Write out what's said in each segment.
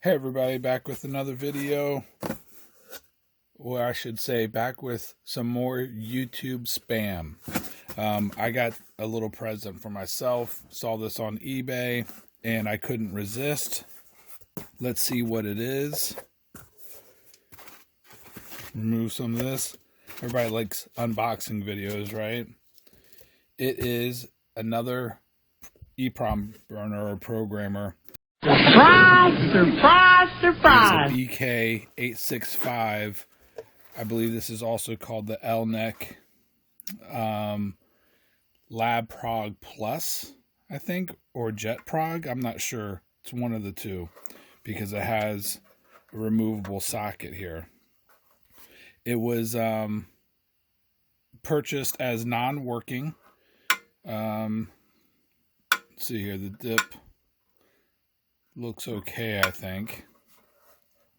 Hey everybody, back with another video, or I should say back with some more YouTube spam. I got a little present for myself, saw this on eBay, and I couldn't resist. Let's see what it is. Remove some of this. Everybody likes unboxing videos, right? It is another EEPROM burner or programmer. Surprise, surprise, surprise. It's a BK865. I believe this is also called the Elnec JetProg Plus, I think, or JetProg. I'm not sure. It's one of the two because it has a removable socket here. It was purchased as non-working. Let's see here, the dip looks okay, I think,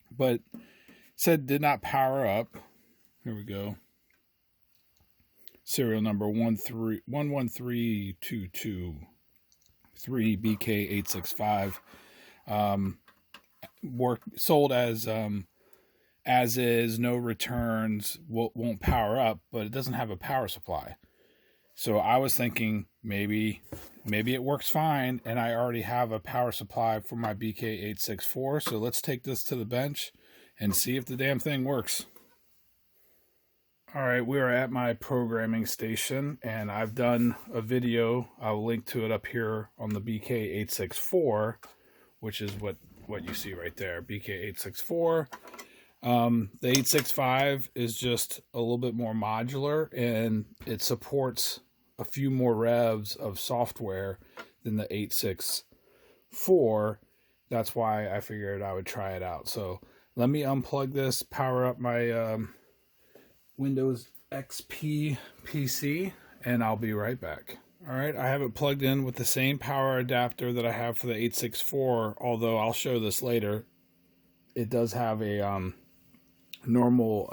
but it said did not power up. Here we go. Serial number 113223 BK865. Sold as is, no returns, won't power up, but it doesn't have a power supply. So I was thinking maybe it works fine, and I already have a power supply for my BK864. So let's take this to the bench and see if the damn thing works. All right, we are at my programming station, and I've done a video. I'll link to it up here on the BK864, which is what you see right there, BK864. The 865 is just a little bit more modular, and it supports a few more revs of software than the 864. That's why I figured I would try it out. So let me unplug this, power up my Windows XP PC, and I'll be right back. All right, I have it plugged in with the same power adapter that I have for the 864, although I'll show this later. It does have a normal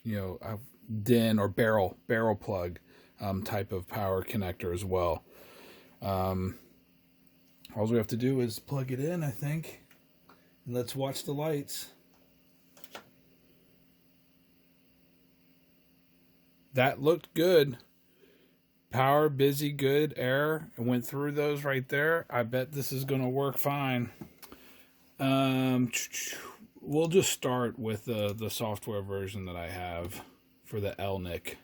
DIN or barrel plug type of power connector as well. All we have to do is plug it in, I think, and let's watch the lights. That looked good. Power, busy, good, error. I went through those right there. I bet this is going to work fine. We'll just start with the software version that I have for the Elnec.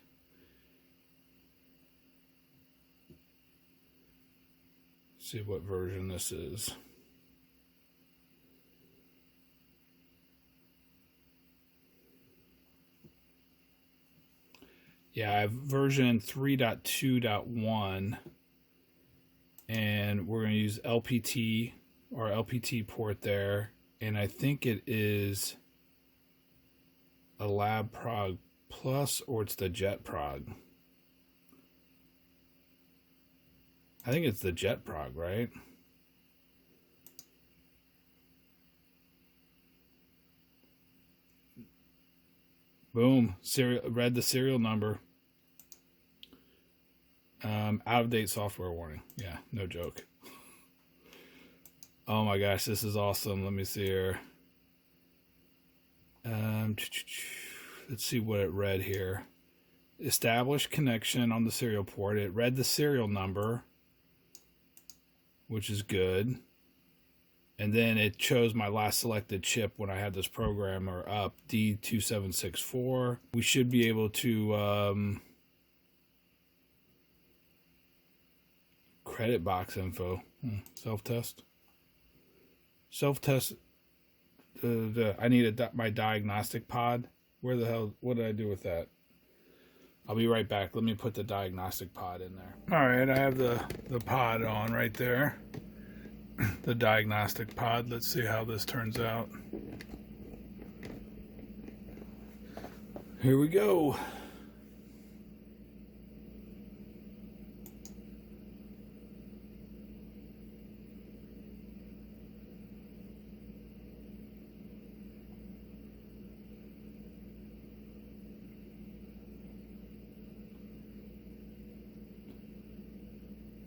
See what version this is. Yeah, I have version 3.2.1, and we're going to use LPT or LPT port there, and I think it is a LabProg Plus, or it's the JetProg. I think it's the JetProg, right? Boom, read the serial number. Out of date software warning. Yeah, no joke. Oh my gosh, this is awesome. Let me see here. Let's see what it read here. Establish connection on the serial port. It read the serial number, which is good. And then it chose my last selected chip when I had this programmer up, D2764. We should be able to credit box info. Self-test. Self-test. I need my diagnostic pod. Where the hell? What did I do with that? I'll be right back. Let me put the diagnostic pod in there. All right, I have the pod on right there. The diagnostic pod. Let's see how this turns out. Here we go.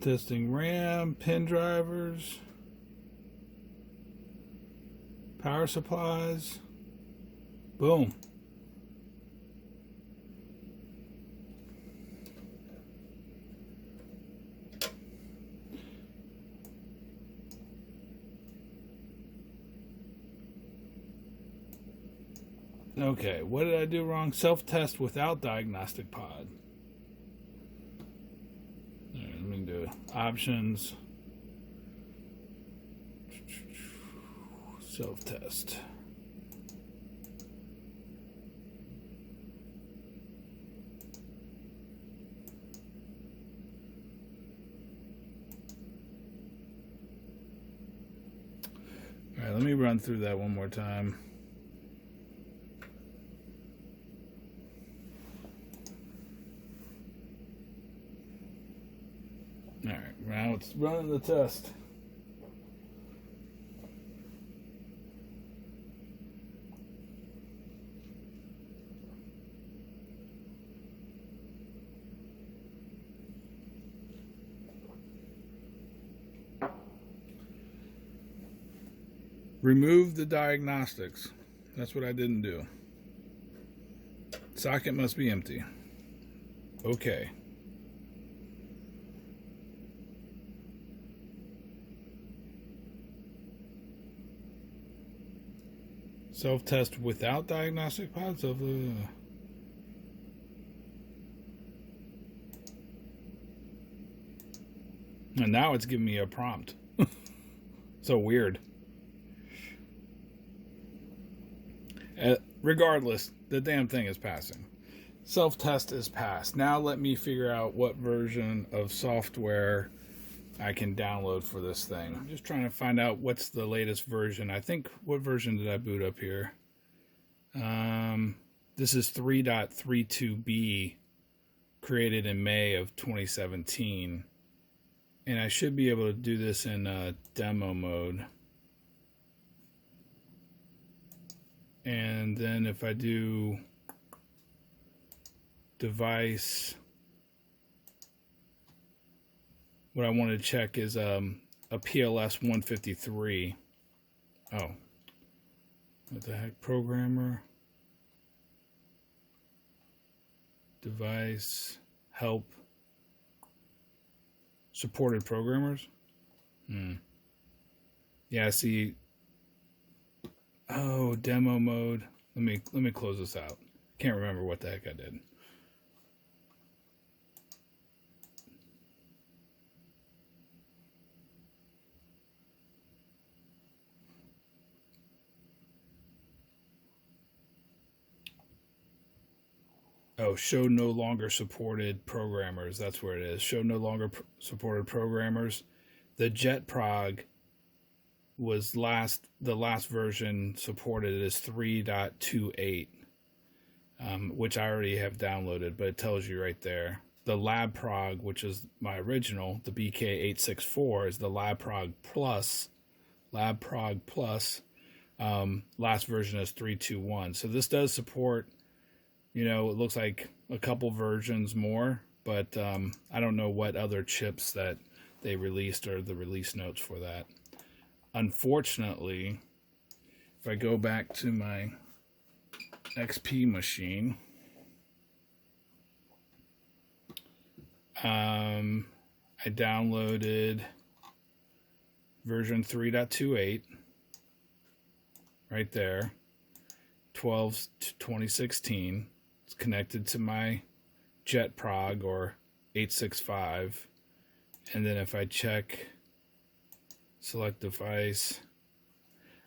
Testing RAM, pin drivers. Power supplies. Boom. Okay, what did I do wrong? Self-test without diagnostic pod. All right, let me do options. Self-test. All right, let me run through that one more time. All right, now it's running the test. Remove the diagnostics. That's what I didn't do. Socket must be empty. Okay. Self-test without diagnostic pods. And now it's giving me a prompt. So weird. Regardless, the damn thing is passing. Self-test is passed. Now let me figure out what version of software I can download for this thing. I'm just trying to find out what's the latest version. I think, what version did I boot up here? This is 3.32b, created in May of 2017. And I should be able to do this in demo mode. And then if I do device, what I want to check is a PLS 153. Oh, what the heck? Programmer, device, help, supported programmers. Yeah, see. Oh, demo mode. Let me close this out. Can't remember what the heck I did. Oh, show no longer supported programmers. That's where it is. Show no longer supported programmers. The JetProg was the last version supported is 3.28, which I already have downloaded, but it tells you right there. The LabProg, which is my original, the BK864, is the LabProg Plus. LabProg Plus. Last version is 3.21. So this does support, it looks like a couple versions more, but I don't know what other chips that they released or the release notes for that. Unfortunately, if I go back to my XP machine, I downloaded version 3.28 right there, 12/2016. It's connected to my JetProg or 865, and then if I check select device,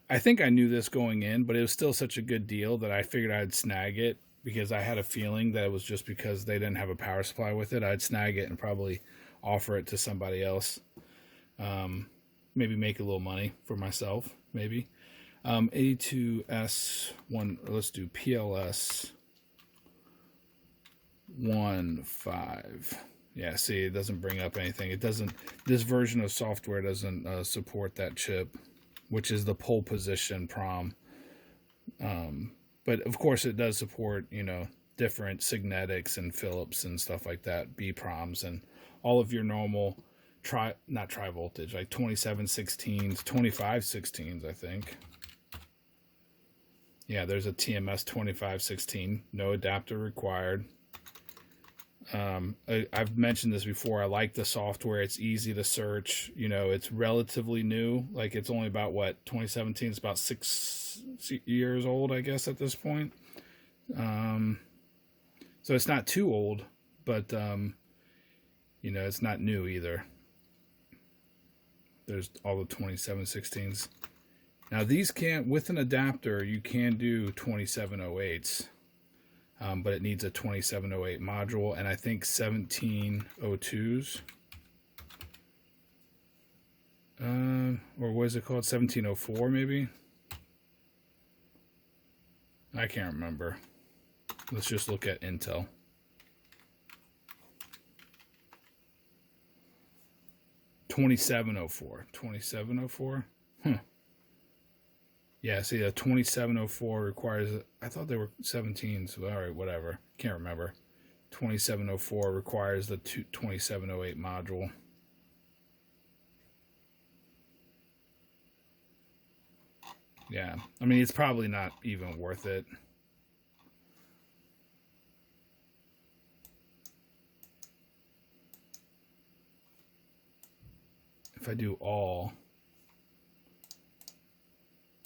I think I knew this going in, but it was still such a good deal that I figured I'd snag it because I had a feeling that it was just because they didn't have a power supply with it. I'd snag it and probably offer it to somebody else. Maybe make a little money for myself, maybe. A2S1, let's do PLS 1.5. Yeah, see, it doesn't bring up anything. It doesn't, this version of software doesn't support that chip, which is the pole position PROM. But of course it does support, different Signetics and Philips and stuff like that, B-PROMs, and all of your normal not tri voltage, like 2716s, 2516s, I think. Yeah, there's a TMS 2516, no adapter required. I've mentioned this before. I like the software. It's easy to search. You know, it's relatively new. Like, it's only about, 2017? It's about 6 years old, I guess, at this point. So it's not too old, but, you know, it's not new either. There's all the 2716s. Now, these can't, with an adapter, you can do 2708s, but it needs a 2708 module, and I think 1702s. Or what is it called? 1704, maybe? I can't remember. Let's just look at Intel. $2704. Yeah, see, the 2704 requires, I thought they were 17s. So, all right, whatever. Can't remember. 2704 requires the 2708 module. Yeah, I mean, it's probably not even worth it. If I do all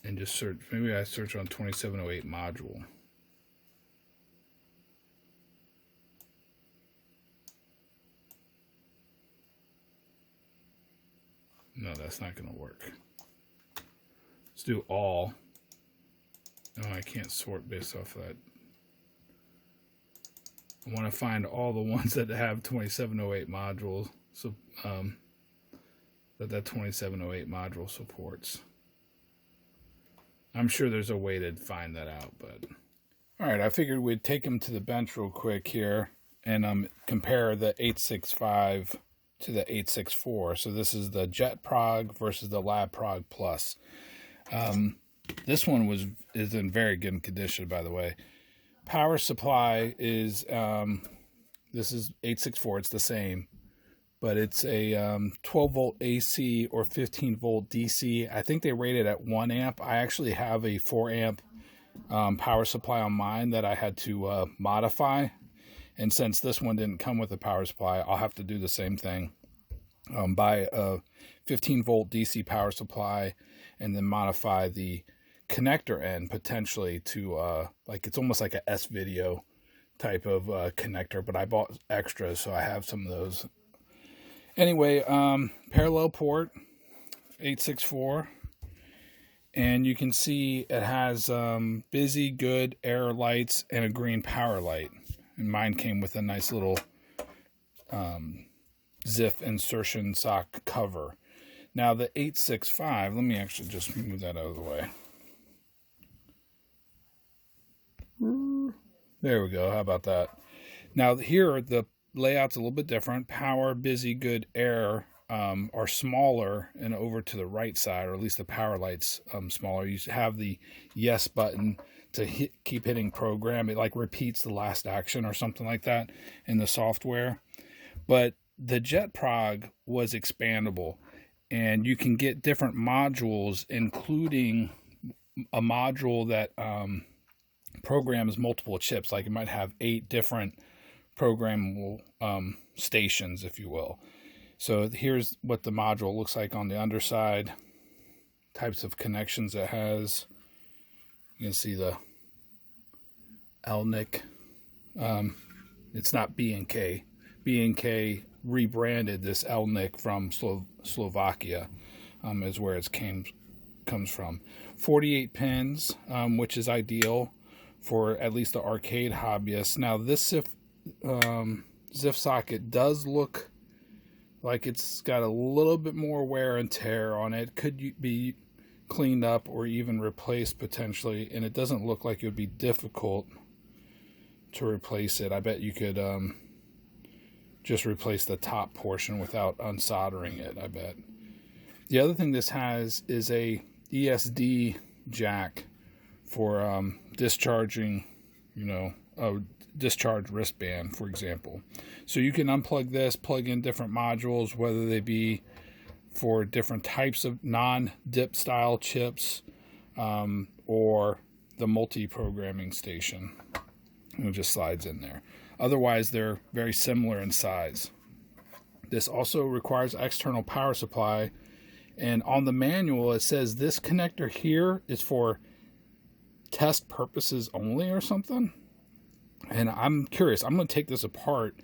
and just search, maybe I search on 2708 module. No, that's not going to work. Let's do all. No, I can't sort based off that. I want to find all the ones that have 2708 modules, so that 2708 module supports. I'm sure there's a way to find that out, but all right, I figured we'd take them to the bench real quick here and compare the 865 to the 864. So this is the JetProg versus the LabProg Plus. This one is in very good condition, by the way. Power supply is this is 864. It's the same, but it's a 12 volt AC or 15 volt DC. I think they rate it at 1 amp. I actually have a 4 amp power supply on mine that I had to modify, and since this one didn't come with a power supply, I'll have to do the same thing. Buy a 15 volt DC power supply and then modify the connector end potentially to like, it's almost like a S-video type of connector, but I bought extras, so I have some of those. Anyway, parallel port 864, and you can see it has busy, good error lights and a green power light, and mine came with a nice little ZIF insertion sock cover. Now the 865, let me actually just move that out of the way. There we go. How about that? Now here the layout's a little bit different. Power, busy, good, air are smaller and over to the right side, or at least the power light's smaller. You have the yes button to keep hitting program. It like repeats the last action or something like that in the software. But the JetProg was expandable, and you can get different modules, including a module that programs multiple chips. Like it might have 8 different programmable stations, if you will. So here's what the module looks like on the underside, types of connections it has. You can see the Elnec. It's not B&K. B&K rebranded this Elnec from Slovakia, is where it comes from. 48 pins, which is ideal for at least the arcade hobbyists. Now this ZIF socket does look like it's got a little bit more wear and tear on it. Could be cleaned up or even replaced potentially, and it doesn't look like it would be difficult to replace it. I bet you could just replace the top portion without unsoldering it, I bet. The other thing this has is a ESD jack for discharging, a discharge wristband, for example. So you can unplug this, plug in different modules, whether they be for different types of non-dip style chips, or the multi-programming station. And it just slides in there. Otherwise, they're very similar in size. This also requires external power supply. And on the manual, it says this connector here is for test purposes only or something. And I'm curious. I'm going to take this apart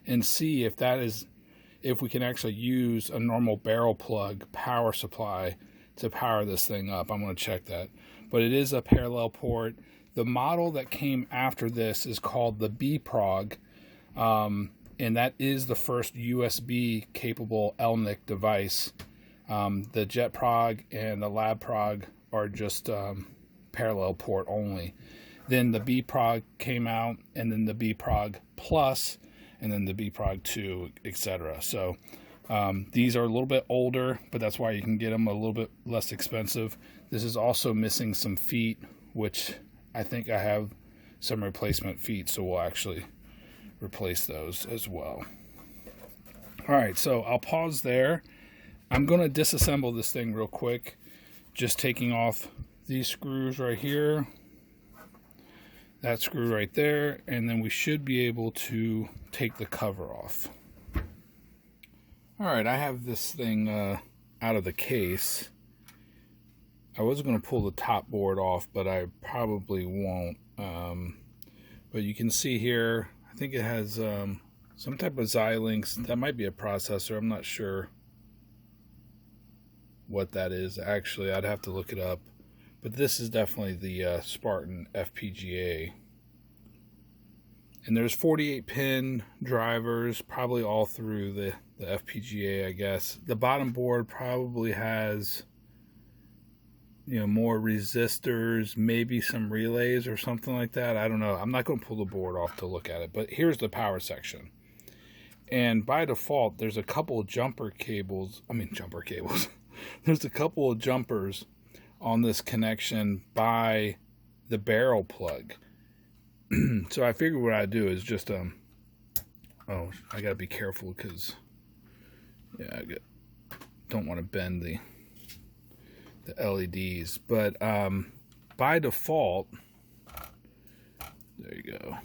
and see if we can actually use a normal barrel plug power supply to power this thing up. I'm going to check that. But it is a parallel port. The model that came after this is called the BProg, and that is the first USB capable Elnec device. The JetProg and the LabProg are just parallel port only. Then the BProg came out, and then the BProg Plus, and then the BProg 2, etc. So these are a little bit older, but that's why you can get them a little bit less expensive. This is also missing some feet, which I think I have some replacement feet, so we'll actually replace those as well. All right, so I'll pause there. I'm going to disassemble this thing real quick, just taking off these screws right here, that screw right there, and then we should be able to take the cover off. All right, I have this thing out of the case. I was going to pull the top board off, but I probably won't. But you can see here, I think it has some type of Xilinx. That might be a processor. I'm not sure what that is. Actually, I'd have to look it up. But this is definitely the Spartan FPGA. And there's 48-pin drivers, probably all through the FPGA, I guess. The bottom board probably has, more resistors, maybe some relays or something like that. I don't know. I'm not going to pull the board off to look at it. But here's the power section. And by default, there's a couple of jumper cables. There's a couple of jumpers on this connection by the barrel plug. So I figured what I'd do is just I gotta be careful because don't want to bend the LEDs, but by default, there you go,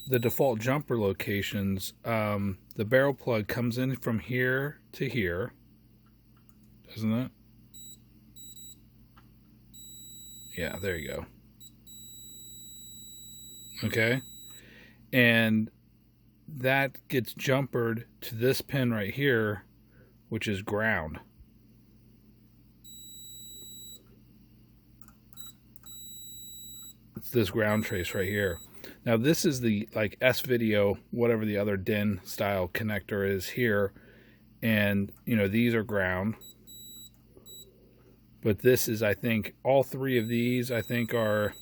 the default jumper locations, the barrel plug comes in from here to here, doesn't it? Yeah, there you go. Okay. And that gets jumpered to this pin right here, which is ground. It's this ground trace right here. Now this is the S-Video, whatever the other DIN style connector is here. And, these are ground. But this is, I think, all three of these, I think, are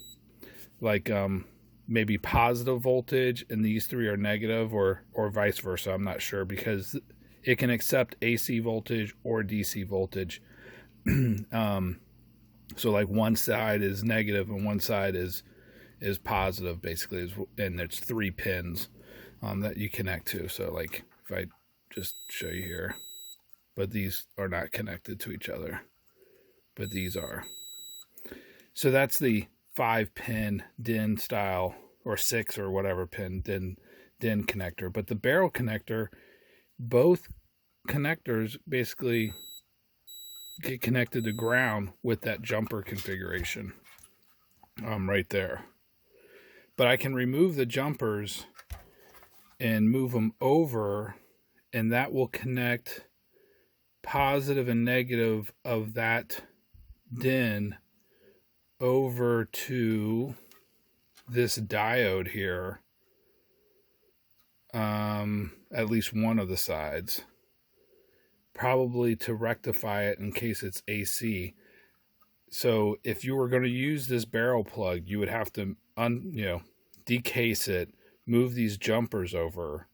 maybe positive voltage, and these three are negative, or vice versa. I'm not sure, because it can accept AC voltage or DC voltage. So one side is negative and one side is positive, basically, and there's 3 pins that you connect to. So if I just show you here, but these are not connected to each other. But these are. So that's the 5-pin DIN style, or 6 or whatever pin DIN connector. But the barrel connector, both connectors basically get connected to ground with that jumper configuration right there. But I can remove the jumpers and move them over, and that will connect positive and negative of that DIN over to this diode here, at least one of the sides, probably to rectify it in case it's AC. So if you were going to use this barrel plug, you would have to decase it, move these jumpers over,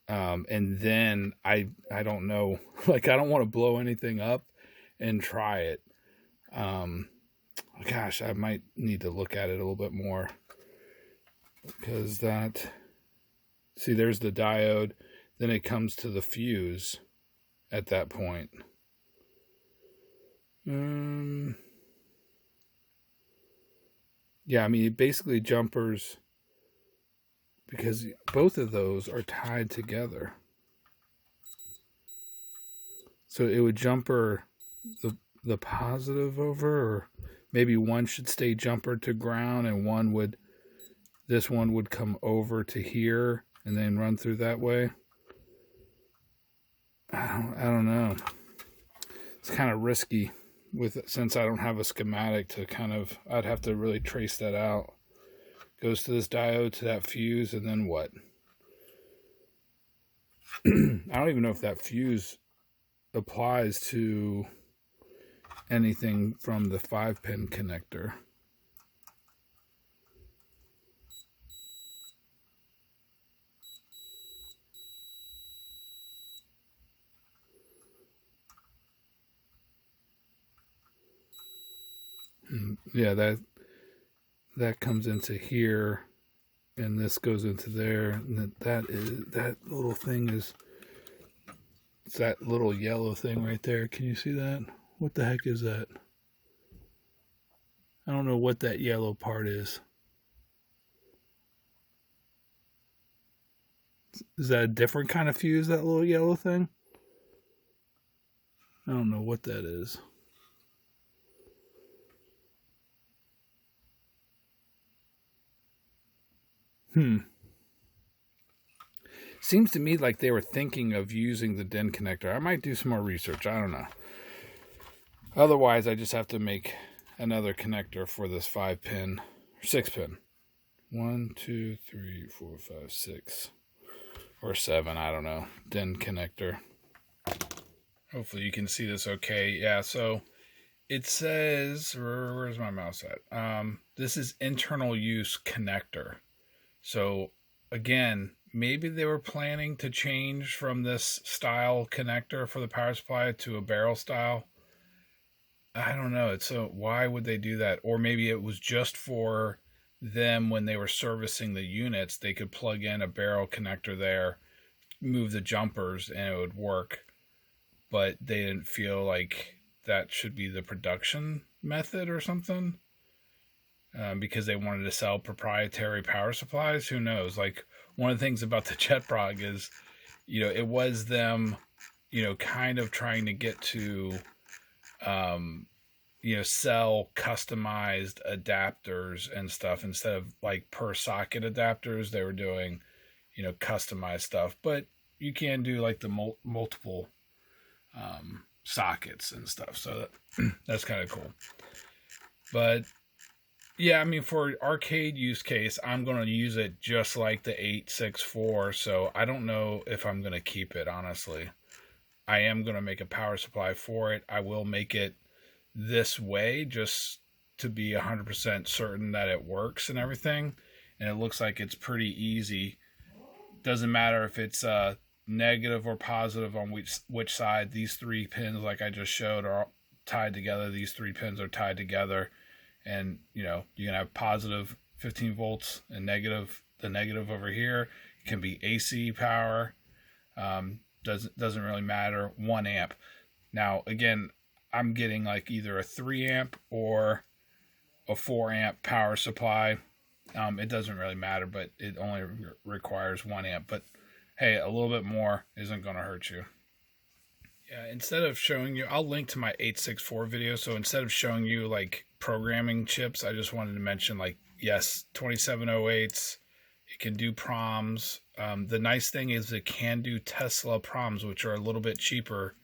and then I don't know, I don't want to blow anything up and try it. Gosh, I might need to look at it a little bit more, because see, there's the diode, then it comes to the fuse at that point. Yeah, I mean, basically jumpers, because both of those are tied together. So it would jumper the positive over, or maybe one should stay jumper to ground and this one would come over to here and then run through that way. I don't know. It's kind of risky since I don't have a schematic to I'd have to really trace that out. Goes to this diode, to that fuse, and then what? I don't even know if that fuse applies to anything from the 5-pin connector. Yeah, that comes into here, and this goes into there, and that little thing is, it's that little yellow thing right there. Can you see that? What the heck is that? I don't know what that yellow part is. Is that a different kind of fuse, that little yellow thing? I don't know what that is. Seems to me like they were thinking of using the DIN connector. I might do some more research. I don't know. Otherwise, I just have to make another connector for this 5-pin, 6-pin. 1, 2, 3, 4, 5, 6, or 7. I don't know. DIN connector. Hopefully you can see this okay. Yeah, so it says, where's my mouse at? This is internal use connector. So again, maybe they were planning to change from this style connector for the power supply to a barrel style. I don't know. So why would they do that? Or maybe it was just for them when they were servicing the units, they could plug in a barrel connector there, move the jumpers, and it would work. But they didn't feel like that should be the production method or something. Because they wanted to sell proprietary power supplies. Who knows? Like, one of the things about the JetProg is, it was them, kind of trying to get to, sell customized adapters and stuff instead of like per socket adapters. They were doing, customized stuff. But you can do like the multiple sockets and stuff. So that's kind of cool. But yeah, I mean, for arcade use case, I'm going to use it just like the 864, so I don't know if I'm going to keep it, honestly. I am going to make a power supply for it. I will make it this way just to be 100% certain that it works and everything, and it looks like it's pretty easy. Doesn't matter if it's negative or positive on which side. These 3 pins, like I just showed, are tied together. These 3 pins are tied together. And, you can have positive 15 volts and the negative over here. It can be AC power. Doesn't really matter. 1 amp. Now, again, I'm getting like either a 3 amp or a 4 amp power supply. It doesn't really matter, but it only requires 1 amp. But hey, a little bit more isn't going to hurt you. Yeah, instead of showing you, I'll link to my 864 video. So instead of showing you like programming chips, I just wanted to mention, like, yes, 2708s, it can do proms. The nice thing is it can do Tesla proms, which are a little bit cheaper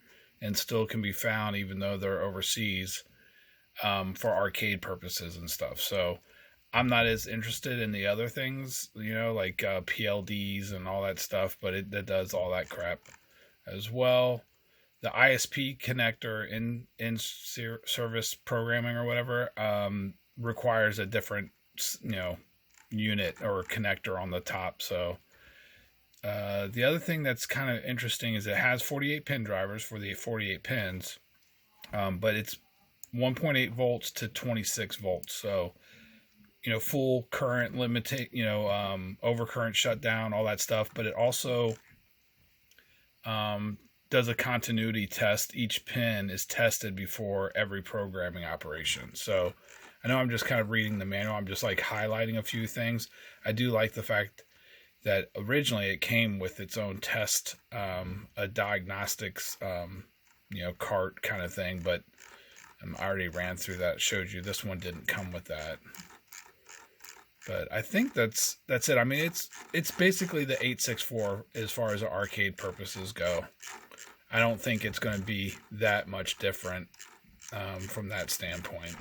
and still can be found even though they're overseas, for arcade purposes and stuff. So I'm not as interested in the other things, like PLDs and all that stuff, but it does all that crap as well. The ISP connector in service programming or whatever requires a different, unit or connector on the top. So the other thing that's kind of interesting is it has 48 pin drivers for the 48 pins, but it's 1.8 volts to 26 volts. So, full current overcurrent shutdown, all that stuff. But it also does a continuity test. Each pin is tested before every programming operation. So I know I'm just kind of reading the manual. I'm just like highlighting a few things. I do like the fact that originally it came with its own test, a diagnostics, cart kind of thing, but I already ran through that, showed you this one didn't come with that. But I think that's it. I mean, it's basically the 864 as far as arcade purposes go. I don't think it's going to be that much different from that standpoint.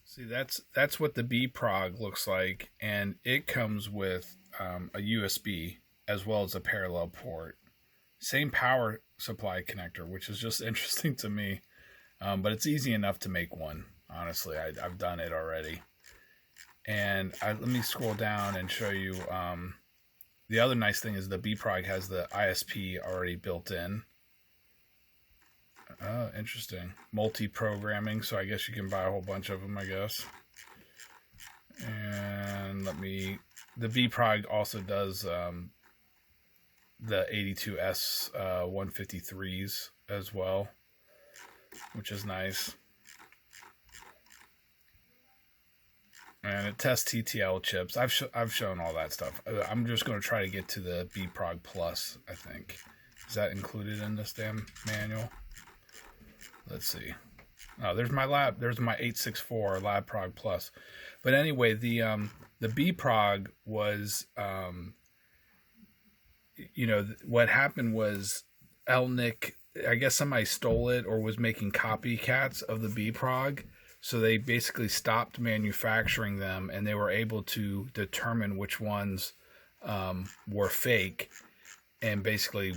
See, that's what the JetProg looks like, and it comes with a USB as well as a parallel port. Same power supply connector, which is just interesting to me, but it's easy enough to make one. Honestly, I've done it already. And let me scroll down and show you. The other nice thing is the JetProg has the ISP already built in. Oh, interesting. Multi-programming, so I guess you can buy a whole bunch of them, I guess. And the JetProg also does the 82S 153s as well, which is nice. And it tests TTL chips. I've shown all that stuff. I'm just going to try to get to the JetProg Plus, I think. Is that included in this damn manual? Let's see. Oh, there's my 864 LabProg Plus. But anyway, the JetProg was, what happened was Elnec, I guess somebody stole it or was making copycats of the JetProg. So they basically stopped manufacturing them, and they were able to determine which ones were fake and basically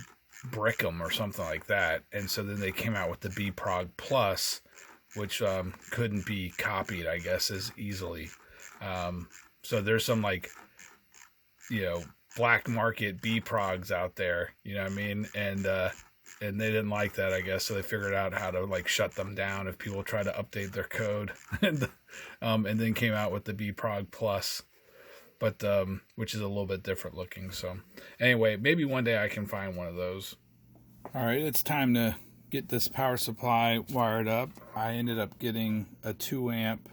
brick them or something like that. And so then they came out with the JetProg Plus, which couldn't be copied, I guess, as easily. So there's some black market JetProgs out there, you know what I mean? And they didn't like that, I guess, so they figured out how to shut them down if people try to update their code, and then came out with the JetProg Plus, but which is a little bit different looking. So anyway, maybe one day I can find one of those. All right, it's time to get this power supply wired up. I ended up getting a 2 amp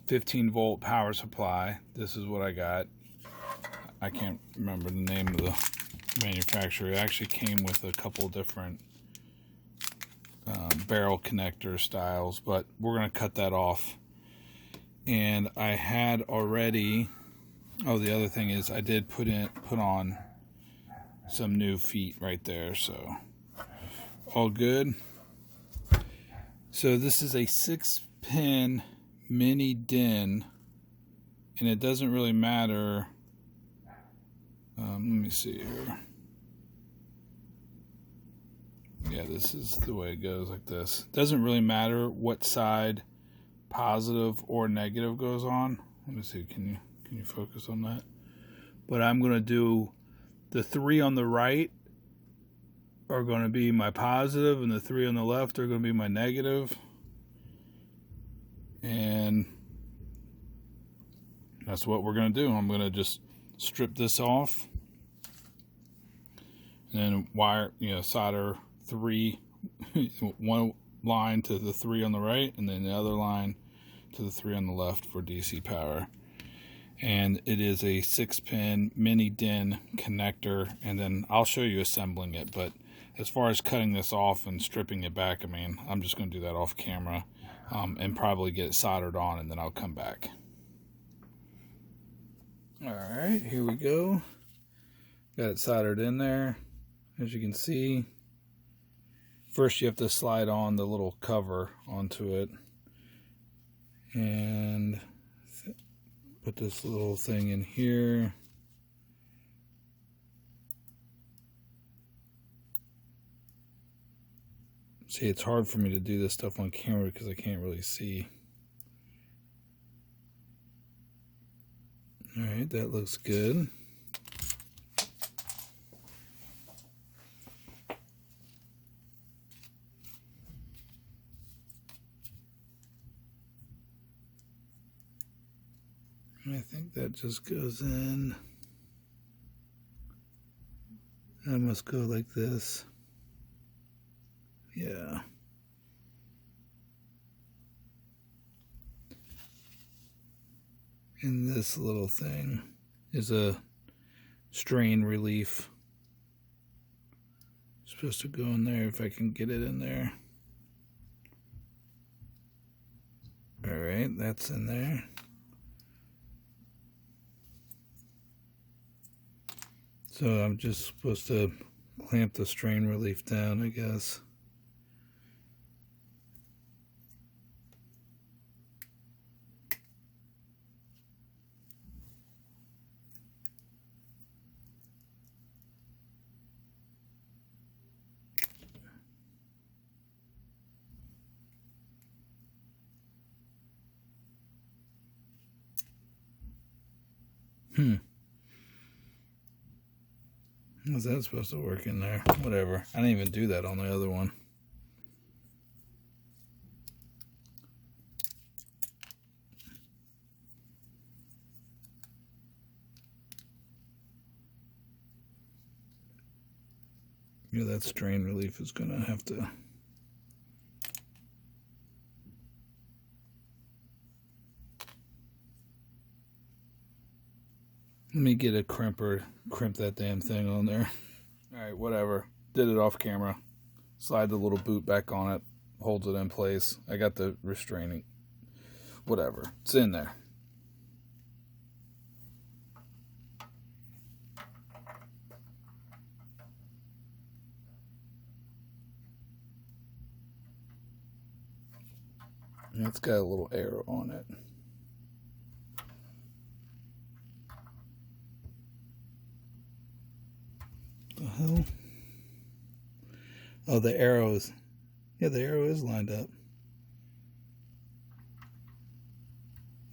15 volt power supply. This is what I got. I can't remember the name of the manufacturer. It actually came with a couple different barrel connector styles, but we're going to cut that off. And I had already, the other thing is I did put on some new feet right there, so all good. So this is a 6-pin mini DIN, and it doesn't really matter. Let me see here. Yeah, this is the way it goes, like this. Doesn't really matter what side positive or negative goes on. Let me see, can you focus on that? But I'm going to do the 3 on the right are going to be my positive, and the 3 on the left are going to be my negative. And that's what we're going to do. I'm going to just strip this off and then wire, solder 3, one line to the 3 on the right, and then the other line to the 3 on the left for DC power. And it is a 6-pin mini DIN connector, and then I'll show you assembling it. But as far as cutting this off and stripping it back, I mean, I'm just going to do that off camera and probably get it soldered on, and then I'll come back. All right, here we go. Got it soldered in there. As you can see, first you have to slide on the little cover onto it and put this little thing in here. See, it's hard for me to do this stuff on camera because I can't really see. All right, that looks good. I think that just goes in. That must go like this. Yeah. this little thing is a strain relief. It's supposed to go in there if I can get it in there. Alright, that's in there. So I'm just supposed to clamp the strain relief down, I guess. How's that supposed to work in there? Whatever. I didn't even do that on the other one. Yeah, that strain relief is gonna have to... Let me get a crimper, crimp that damn thing on there. Alright, whatever. Did it off camera. Slide the little boot back on it. Holds it in place. I got the restraining. Whatever. It's in there. And it's got a little arrow on it. The hell? Oh, the arrows. Yeah, the arrow is lined up.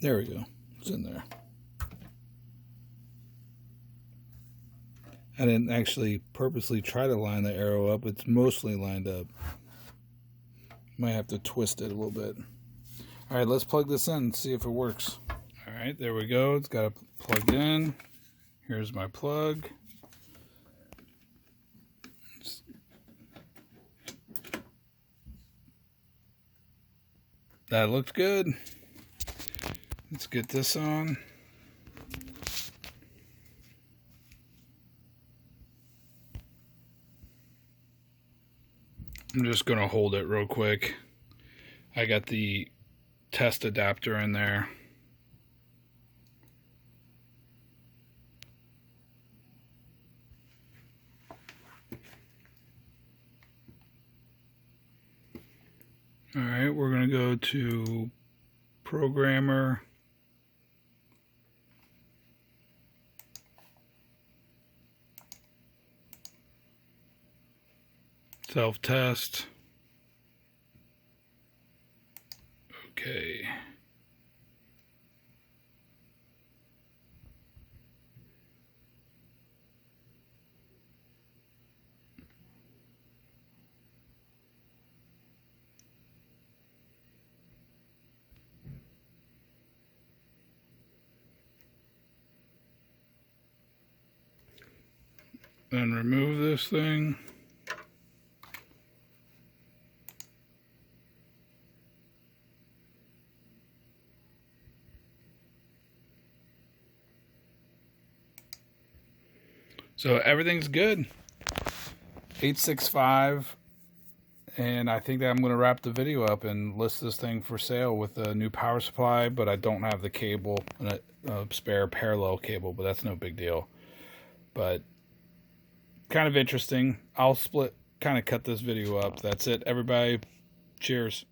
There we go. It's in there. I didn't actually purposely try to line the arrow up. It's mostly lined up. Might have to twist it a little bit. Alright, let's plug this in and see if it works. Alright, there we go. It's got it plugged in. Here's my plug. That looked good. Let's get this on. I'm just going to hold it real quick. I got the test adapter in there. Alright, we're going to go to Programmer. Self-test. Okay. Then remove this thing. So everything's good. 865, and I think that I'm going to wrap the video up and list this thing for sale with a new power supply, but I don't have the cable, a spare parallel cable, but that's no big deal. But kind of interesting. I'll kind of cut this video up. That's it, everybody. Cheers.